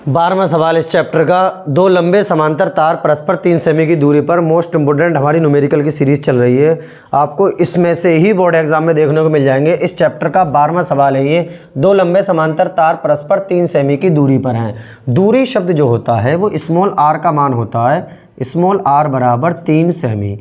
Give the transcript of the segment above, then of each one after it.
12वां सवाल इस चैप्टर का, दो लंबे समांतर तार परस्पर 3 सेमी की दूरी पर, मोस्ट इंपोर्टेंट हमारी न्यूमेरिकल की सीरीज चल रही है, आपको इसमें से ही बोर्ड एग्जाम में देखने को मिल जाएंगे। इस चैप्टर का 12वां सवाल है ये, दो लंबे समांतर तार परस्पर 3 सेमी की दूरी पर हैं। दूरी शब्द जो होता है वो स्मॉल आर का मान होता है, स्मॉल आर बराबर 3 सेमी।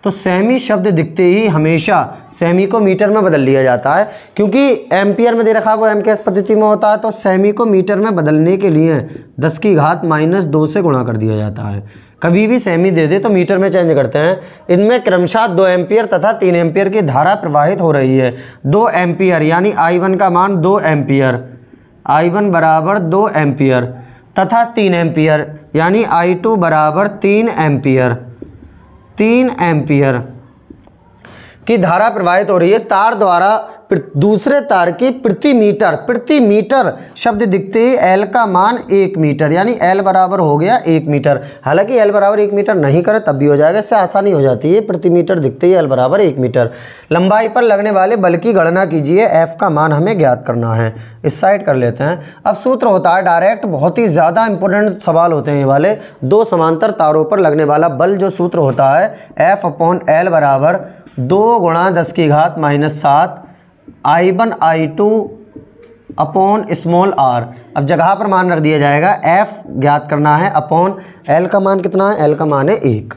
तो सेमी शब्द दिखते ही हमेशा सेमी को मीटर में बदल लिया जाता है, क्योंकि एम्पियर में दे रखा है वो एमकेएस पद्धति में होता है, तो सेमी को मीटर में बदलने के लिए 10 की घात -2 से गुणा कर दिया जाता है। कभी भी सेमी दे दे तो मीटर में चेंज करते हैं। इनमें क्रमशः 2 एम्पियर तथा 3 एम्पियर की धारा प्रवाहित हो रही है। 2 एम्पियर यानी I1 का मान 2 एम्पियर, I1 बराबर 2 एम्पियर तथा 3 एम्पियर यानी I2 बराबर 3 एम्पियर, 3 एम्पियर की धारा प्रवाहित हो रही है तार द्वारा दूसरे तार की प्रति मीटर शब्द दिखते ही L का मान 1 मीटर यानी L बराबर हो गया 1 मीटर। हालांकि L बराबर 1 मीटर नहीं करे तब भी हो जाएगा, इससे आसानी हो जाती है। प्रति मीटर दिखते ही L बराबर 1 मीटर। लंबाई पर लगने वाले बल की गणना कीजिए, F का मान हमें ज्ञात करना है। इस साइड कर लेते हैं। अब सूत्र होता है डायरेक्ट, बहुत ही ज़्यादा इंपॉर्टेंट सवाल होते हैं ये वाले। दो समांतर तारों पर लगने वाला बल जो सूत्र होता है F/L बराबर 2 × 10 की घात -7 I1 I2 upon small r। अब जगह पर मान रख दिया जाएगा, F ज्ञात करना है अपॉन L का मान कितना है, L का मान है 1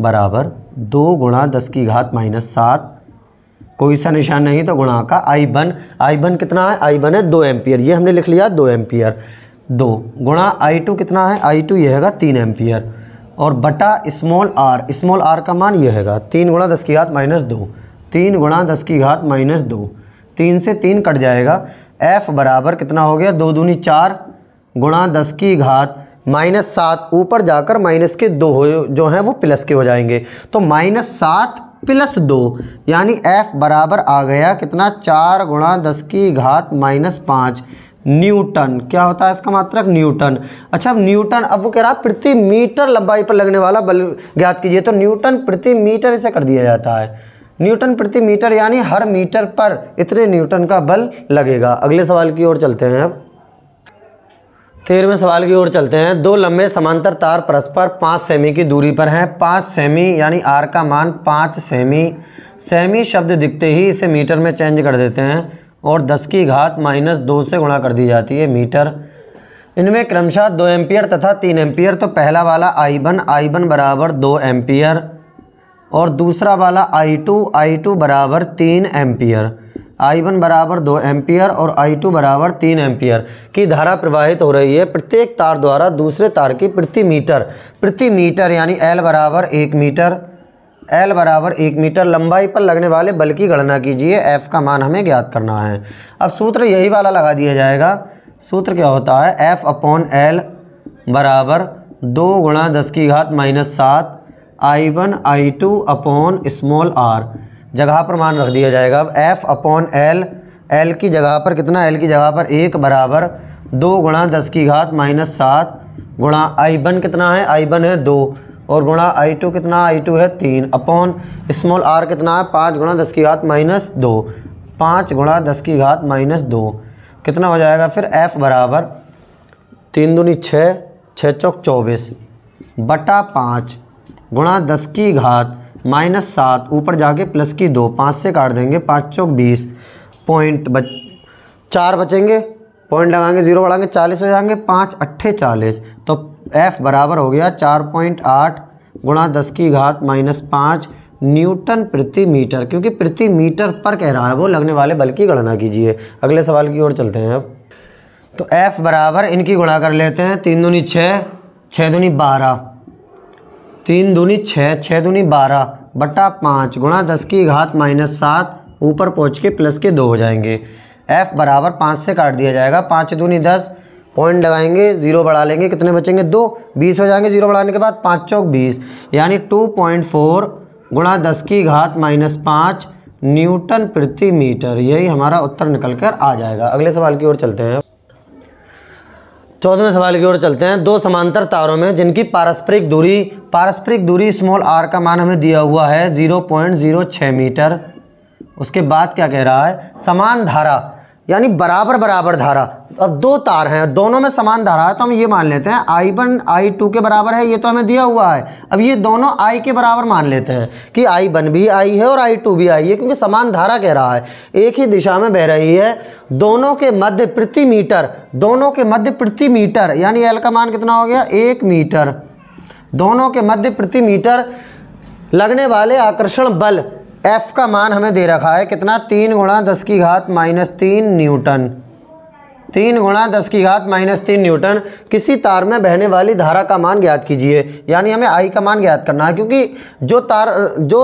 बराबर 2 × 10 की घात -7, कोई सा निशान नहीं तो गुणा का I1 कितना है, I1 है 2 एम्पियर, ये हमने लिख लिया 2 एम्पियर, 2 गुणा I2 कितना है, I2 ये हैगा 3 एम्पियर और बटा स्मॉल r का मान ये हैगा 3 × 10 की घात -2, 3 × 10 की घात -2, 3 से 3 कट जाएगा। F बराबर कितना हो गया, 2 दूनी 4 गुणा 10 की घात -7, ऊपर जाकर माइनस के 2 जो हैं वो प्लस के हो जाएंगे, तो -7 + 2 यानी F बराबर आ गया कितना, 4 × 10 की घात -5 न्यूटन। क्या होता है इसका मात्रक, न्यूटन। अच्छा, अब न्यूटन, अब वो कह रहा है प्रति मीटर लंबाई पर लगने वाला बल ज्ञात कीजिए, तो न्यूटन प्रति मीटर इसे कर दिया जाता है। न्यूटन प्रति मीटर यानी हर मीटर पर इतने न्यूटन का बल लगेगा। अगले सवाल की ओर चलते हैं। अब 13वें सवाल की ओर चलते हैं। दो लंबे समांतर तार परस्पर 5 सेमी की दूरी पर हैं। 5 सेमी यानी R का मान 5 सेमी। सेमी शब्द दिखते ही इसे मीटर में चेंज कर देते हैं और 10 की घात -2 से गुणा कर दी जाती है मीटर। इनमें क्रमशः 2 एम्पियर तथा 3 एम्पियर, तो पहला वाला I1 बराबर 2 एम्पियर और दूसरा वाला I2 बराबर 3 एम्पियर। I1 बराबर 2 एम्पियर और I2 बराबर 3 एम्पियर की धारा प्रवाहित हो रही है प्रत्येक तार द्वारा दूसरे तार की प्रति मीटर यानी L बराबर 1 मीटर, L बराबर 1 मीटर। लंबाई पर लगने वाले बल की गणना कीजिए, F का मान हमें ज्ञात करना है। अब सूत्र यही वाला लगा दिया जाएगा। सूत्र क्या होता है, F/L बराबर 2 × 10 की घात -7 I1 I2 upon small r। जगह पर मान रख दिया जाएगा। अब F/L, L की जगह पर कितना, L की जगह पर 1 बराबर 2 × 10 की घात -7 गुणा I1 कितना है, I1 है 2 और गुणा I2 कितना, I2 है 3 अपॉन स्मॉल r कितना है 5 × 10 की घात -2, 5 × 10 की घात -2 कितना हो जाएगा फिर, F बराबर 3 दूनी 6, 6 चौक 24 बटा 5 गुणा 10 की घात -7, ऊपर जाके प्लस की 2, 5 से काट देंगे, 5 चौक 20, पॉइंट 4 बचेंगे, पॉइंट लगाएंगे 0 बढ़ाएंगे 40 हो जाएंगे, 5 8 40, तो F बराबर हो गया 4.8 गुणा 10 की घात -5 न्यूटन प्रति मीटर, क्योंकि प्रति मीटर पर कह रहा है वो, लगने वाले बल की गणना कीजिए। अगले सवाल की ओर चलते हैं। अब तो F बराबर इनकी गुणा कर लेते हैं, 3 दूनी 6, 6 दूनी 12, 3 दूनी 6, 6 दूनी 12 बटा 5 गुणा 10 की घात -7, ऊपर पहुँच के प्लस के 2 हो जाएंगे। F बराबर 5 से काट दिया जाएगा, 5 दूनी 10, पॉइंट लगाएंगे 0 बढ़ा लेंगे, कितने बचेंगे 2, 20 हो जाएंगे 0 बढ़ाने के बाद, 5 चौक 20 यानी 2.4 गुणा 10 की घात -5 न्यूटन प्रति मीटर। यही हमारा उत्तर निकल कर आ जाएगा। अगले सवाल की ओर चलते हैं। 14वें सवाल की ओर चलते हैं। दो समांतर तारों में जिनकी पारस्परिक दूरी स्मॉल r का मान हमें दिया हुआ है 0.06 मीटर। उसके बाद क्या कह रहा है, समान धारा यानी बराबर बराबर धारा। अब दो तार हैं, दोनों में समान धारा है, तो हम ये मान लेते हैं I1 I2 के बराबर है, ये तो हमें दिया हुआ है। अब ये दोनों I के बराबर मान लेते हैं कि I1 भी I है और I2 भी I है, क्योंकि समान धारा कह रहा है, एक ही दिशा में बह रही है। दोनों के मध्य प्रति मीटर, दोनों के मध्य प्रति मीटर, यानी L का मान कितना हो गया 1 मीटर। दोनों के मध्य प्रति मीटर लगने वाले आकर्षण बल F का मान हमें दे रखा है कितना, 3 × 10⁻³ न्यूटन। 3 × 10⁻³ न्यूटन। किसी तार में बहने वाली धारा का मान ज्ञात कीजिए, यानी हमें I का मान ज्ञात करना है, क्योंकि जो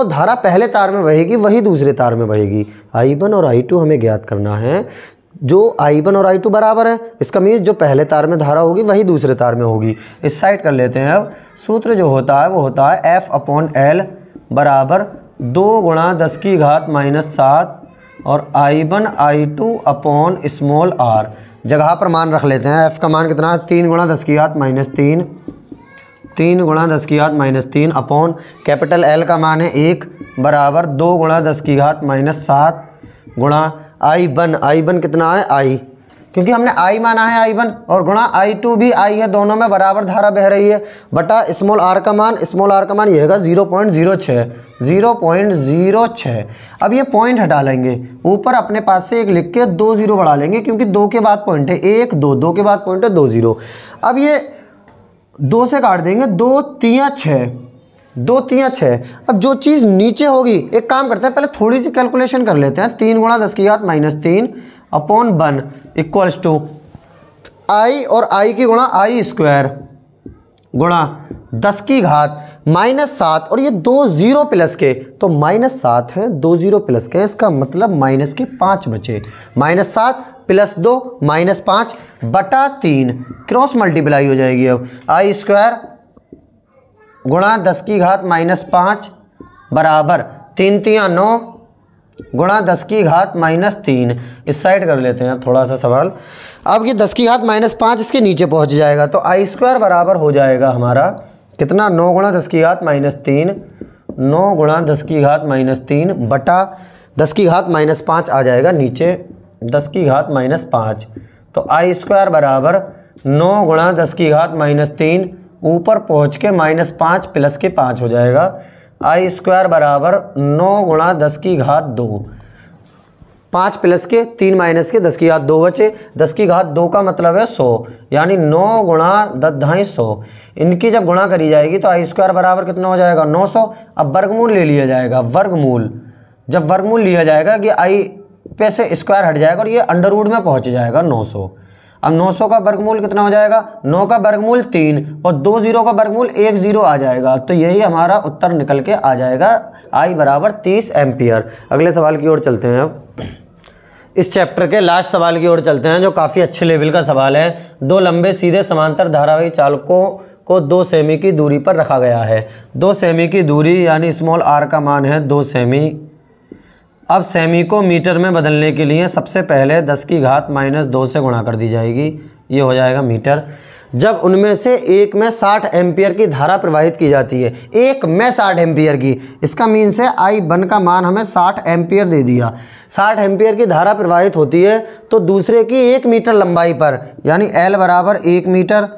धारा पहले तार में बहेगी वही दूसरे तार में बहेगी। I1 और I2 हमें ज्ञात करना है। जो I1 और I2 बराबर है, इसका मीन्स जो पहले तार में धारा होगी वही दूसरे तार में होगी। इस साइड कर लेते हैं। अब सूत्र जो होता है वो होता है F/L बराबर 2 × 10⁻⁷ और I1 I2 upon small r। जगह पर मान रख लेते हैं। F का मान कितना है 3 × 10⁻³ 3 × 10⁻³ अपॉन कैपिटल L का मान है 1 बराबर 2 × 10⁻⁷ गुणा I1 कितना है I, क्योंकि हमने I माना है I1, और गुणा I2 भी I है, दोनों में बराबर धारा बह रही है, बटा स्मॉल r का मान ये है 0.06। अब ये पॉइंट हटा लेंगे, ऊपर अपने पास से एक लिख के 2 0 बढ़ा लेंगे, क्योंकि 2 के बाद पॉइंट है 1 2, 2 के बाद पॉइंट है 2 0। अब ये 2 से काट देंगे, 2 3 6, 2 3 6। अब जो चीज़ नीचे होगी, एक काम करते हैं पहले थोड़ी सी कैलकुलेशन कर लेते हैं। 3 × 10⁻³ अपॉन 1 इक्वल्स टू I और I की गुणा I² गुणा 10⁻⁻7, और ये 2 0 प्लस के, तो -7 है, 2 0 प्लस के, इसका मतलब माइनस के 5 बचे। -7 + 2 -5 बटा 3, क्रॉस मल्टीप्लाई हो जाएगी। अब I² गुणा 10⁻⁻5 बराबर 3 3 9 गुणा 10⁻⁻3। इस साइड कर लेते हैं थोड़ा सा सवाल। अब ये 10⁻⁻5 इसके नीचे पहुंच जाएगा, तो I² बराबर हो जाएगा हमारा कितना, 9 × 10⁻³ 9 × 10⁻³ बटा 10⁻5 आ जाएगा नीचे 10⁻5। तो I² बराबर 9 × 10⁻³ ऊपर पहुँच के -5 प्लस के 5 हो जाएगा। I² बराबर 9 × 10⁻2, 5 प्लस के 3 माइनस के 10⁻2 बचे। 10⁻2 का मतलब है 100, यानी 9 × 10⁻100। इनकी जब गुणा करी जाएगी तो I² बराबर कितना हो जाएगा 900। अब वर्गमूल ले लिया जाएगा, वर्गमूल जब वर्गमूल लिया जाएगा कि I पे से स्क्वायर हट जाएगा और ये अंडरवुड में पहुंच जाएगा 900। अब 900 का वर्गमूल कितना हो जाएगा, 9 का वर्गमूल 3 और 2 0 का वर्गमूल 1 0 आ जाएगा। तो यही हमारा उत्तर निकल के आ जाएगा, I बराबर 30 एम्पियर। अगले सवाल की ओर चलते हैं। अब इस चैप्टर के लास्ट सवाल की ओर चलते हैं, जो काफ़ी अच्छे लेवल का सवाल है। 2 लंबे सीधे समांतर धारावाही चालकों को 2 सेमी की दूरी पर रखा गया है। 2 सेमी की दूरी यानी स्मॉल r का मान है 2 सेमी। अब सेमी को मीटर में बदलने के लिए सबसे पहले 10⁻⁻2 से गुणा कर दी जाएगी, ये हो जाएगा मीटर। जब उनमें से एक में 60 एम्पियर की धारा प्रवाहित की जाती है, एक में 60 एम्पियर की, इसका मीन्स है I1 का मान हमें 60 एम्पियर दे दिया। 60 एम्पियर की धारा प्रवाहित होती है तो दूसरे की 1 मीटर लंबाई पर, यानी L बराबर 1 मीटर,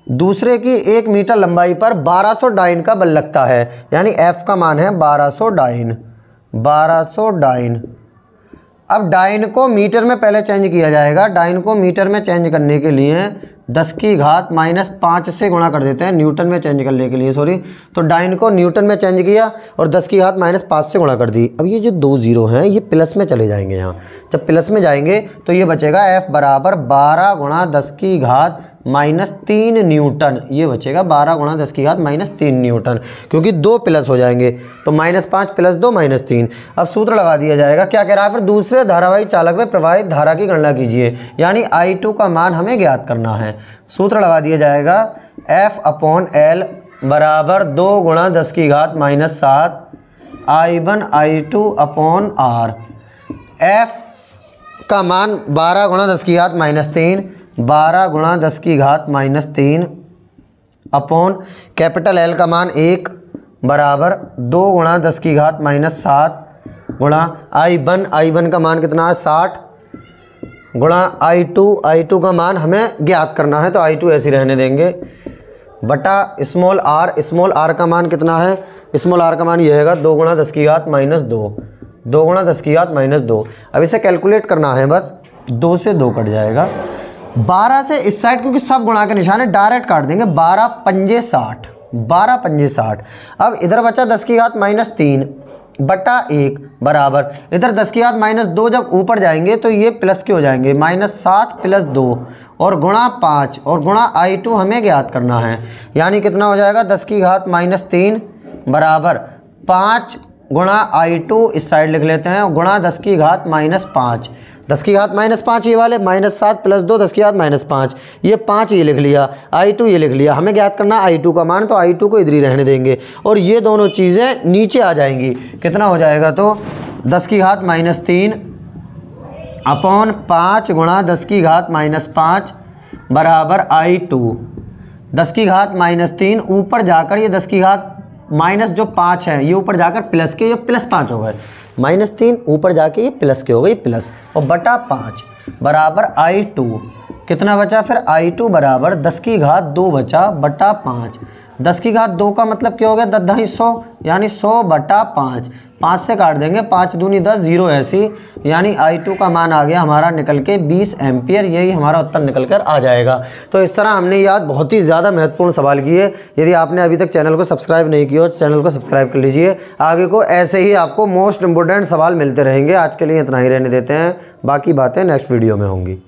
दूसरे की 1 मीटर लंबाई पर 1200 डाइन का बल लगता है, यानी F का मान है 1200 डाइन। 1200 डाइन। अब डाइन को मीटर में पहले चेंज किया जाएगा। डाइन को मीटर में चेंज करने के लिए 10⁻⁻5 से गुणा कर देते हैं, न्यूटन में चेंज करने के लिए सॉरी। तो डाइन को न्यूटन में चेंज किया और 10⁻⁻5 से गुणा कर दी। अब ये जो 2 0 हैं ये प्लस में चले जाएंगे। यहाँ जब प्लस में जाएंगे तो ये बचेगा F बराबर 12 × 10⁻³ न्यूटन। ये बचेगा 12 × 10⁻³ न्यूटन, क्योंकि 2 प्लस हो जाएंगे तो -5 + 2 -3। अब सूत्र लगा दिया जाएगा। क्या कह रहा है, फिर दूसरे धारावाही चालक में प्रवाहित धारा की गणना कीजिए, यानी I2 का मान हमें ज्ञात करना है। सूत्र लगा दिया जाएगा F/L बराबर 2 × 10⁻7 I1 I2 upon R। F का मान 12 × 10⁻³ 12 × 10⁻³ अपॉन कैपिटल L का मान 1 बराबर 2 × 10⁻7 गुणा I1 का मान कितना है 60 गुणा I2 का मान हमें ज्ञात करना है तो I2 ऐसे ही रहने देंगे, बटा स्मॉल r का मान कितना है, स्मॉल r का मान ये हैगा 2 गुणा 10 की घात माइनस 2, 2 गुणा 10 की घात माइनस 2। अब इसे कैलकुलेट करना है, बस 2 से 2 कट जाएगा, 12 से इस साइड क्योंकि सब गुणा के निशान है डायरेक्ट काट देंगे, 12 पंजे 60, 12 पंजे 60। अब इधर बचा 10 की घात माइनस 3 बटा 1 बराबर इधर 10 की घात माइनस 2 जब ऊपर जाएंगे तो ये प्लस के हो जाएंगे, माइनस 7 प्लस 2 और गुणा 5 और गुणा I2 हमें ज्ञात करना है, यानी कितना हो जाएगा 10 की घात माइनस 3 बराबर 5 गुणा I2 इस साइड लिख लेते हैं और गुणा 10 की घात माइनस 5, 10 की घात माइनस 5 ये वाले, माइनस 7 प्लस 2 10 की घात माइनस 5, ये 5 ये लिख लिया, I2 ये लिख लिया। हमें ज्ञात करना I2 का मान, तो I2 को इधर ही रहने देंगे और ये दोनों चीज़ें नीचे आ जाएंगी। कितना हो जाएगा तो 10 की घात माइनस 3 अपॉन 5 गुणा 10 की घात माइनस 5 बराबर I2, 10 की घात माइनस 3 ऊपर जाकर ये 10 की घात माइनस जो 5 है ये ऊपर जाकर प्लस के, ये प्लस 5 हो गए, माइनस 3 ऊपर जाके ये प्लस के हो गई प्लस, और बटा 5 बराबर I2 कितना बचा फिर I2 बराबर 10 की घात 2 बचा बटा 5, 10 की घात 2 का मतलब क्या हो गया 10 यानी 100 बटा 5, 5 से काट देंगे, 5 दूनी 10 0 ऐसी, यानी I2 का मान आ गया हमारा निकल के 20 एम्पियर, यही हमारा उत्तर निकल कर आ जाएगा। तो इस तरह हमने याद बहुत ही ज़्यादा महत्वपूर्ण सवाल किए। यदि आपने अभी तक चैनल को सब्सक्राइब नहीं किया हो तो चैनल को सब्सक्राइब कर लीजिए, आगे को ऐसे ही आपको मोस्ट इंपोर्टेंट सवाल मिलते रहेंगे। आज के लिए इतना ही रहने देते हैं, बाकी बातें नेक्स्ट वीडियो में होंगी।